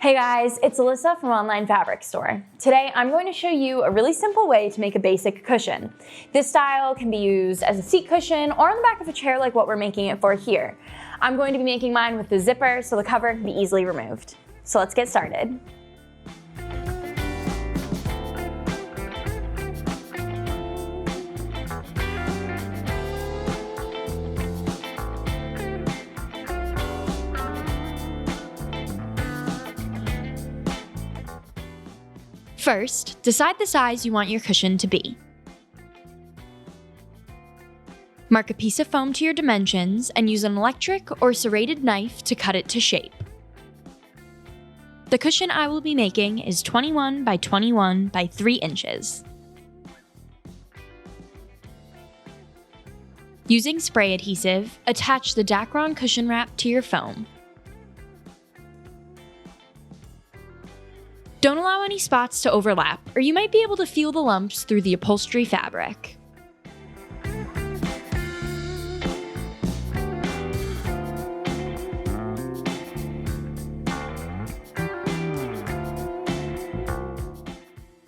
Hey guys, it's Alyssa from Online Fabric Store. Today I'm going to show you a really simple way to make a basic cushion. This style can be used as a seat cushion or on the back of a chair like what we're making it for here. I'm going to be making mine with the zipper so the cover can be easily removed. So let's get started. First, decide the size you want your cushion to be. Mark a piece of foam to your dimensions and use an electric or serrated knife to cut it to shape. The cushion I will be making is 21 by 21 by 3 inches. Using spray adhesive, attach the Dacron cushion wrap to your foam. Don't allow any spots to overlap, or you might be able to feel the lumps through the upholstery fabric.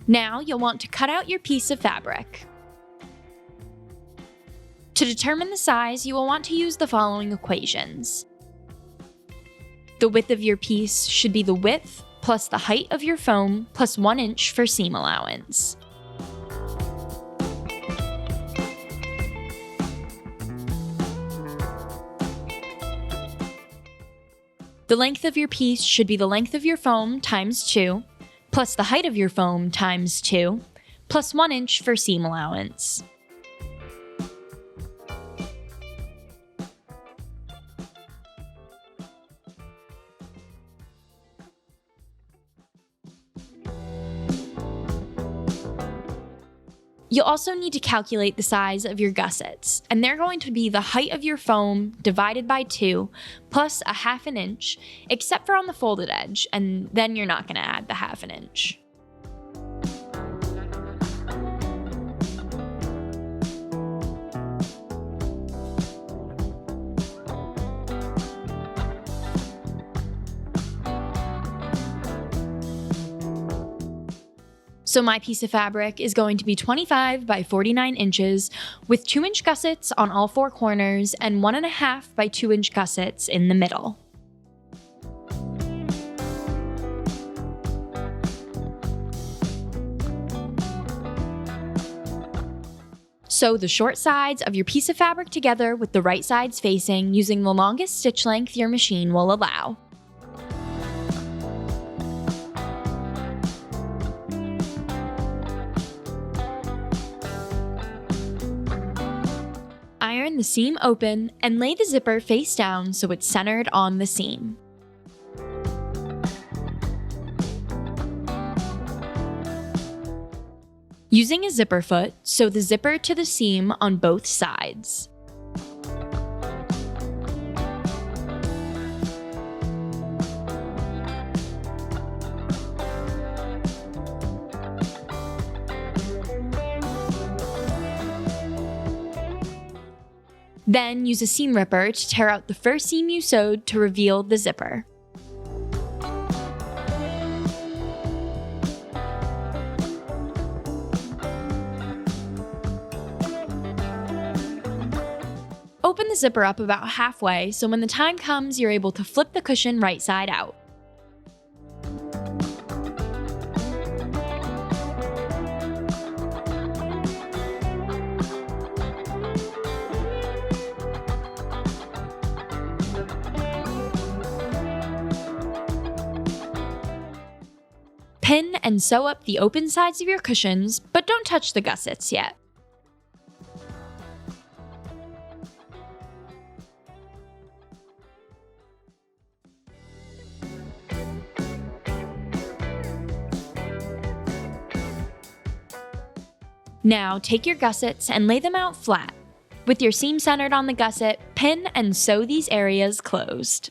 Now you'll want to cut out your piece of fabric. To determine the size, you will want to use the following equations. The width of your piece should be the width plus the height of your foam plus 1 inch for seam allowance. The length of your piece should be the length of your foam times 2, plus the height of your foam times 2, plus 1 inch for seam allowance. You'll also need to calculate the size of your gussets, and they're going to be the height of your foam divided by 2 plus a 1/2 inch, except for on the folded edge, and then you're not going to add the 1/2 inch. So my piece of fabric is going to be 25 by 49 inches with 2-inch gussets on all 4 corners and 1.5 by 2-inch gussets in the middle. Sew the short sides of your piece of fabric together with the right sides facing using the longest stitch length your machine will allow. Iron the seam open and lay the zipper face down so it's centered on the seam. Using a zipper foot, sew the zipper to the seam on both sides. Then use a seam ripper to tear out the first seam you sewed to reveal the zipper. Open the zipper up about halfway so when the time comes you're able to flip the cushion right side out. Pin and sew up the open sides of your cushions, but don't touch the gussets yet. Now take your gussets and lay them out flat. With your seam centered on the gusset, pin and sew these areas closed.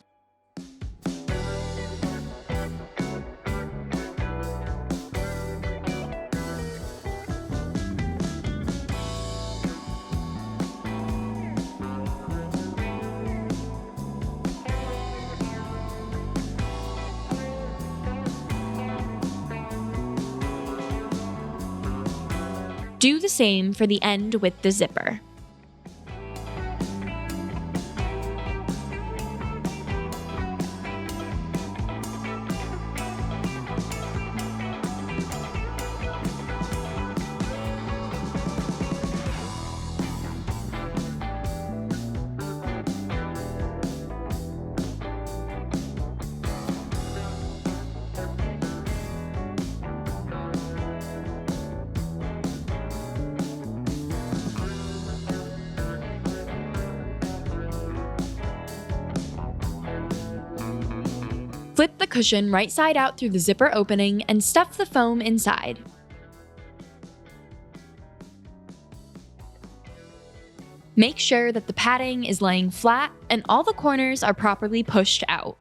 Do the same for the end with the zipper. Flip the cushion right side out through the zipper opening and stuff the foam inside. Make sure that the padding is laying flat and all the corners are properly pushed out.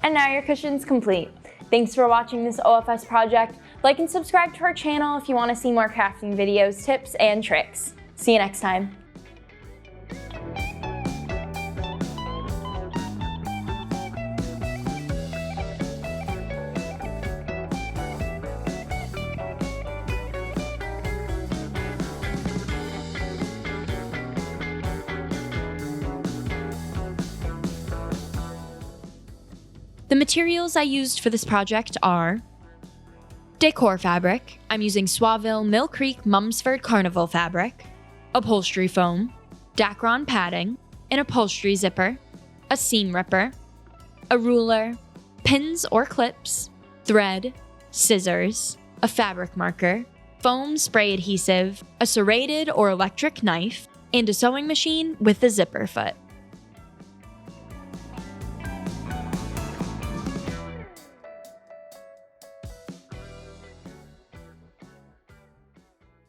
And now your cushion's complete. Thanks for watching this OFS project. Like and subscribe to our channel if you want to see more crafting videos, tips, and tricks. See you next time. The materials I used for this project are decor fabric. I'm using Suaville Mill Creek Mumsford Carnival fabric, upholstery foam, Dacron padding, an upholstery zipper, a seam ripper, a ruler, pins or clips, thread, scissors, a fabric marker, foam spray adhesive, a serrated or electric knife, and a sewing machine with a zipper foot.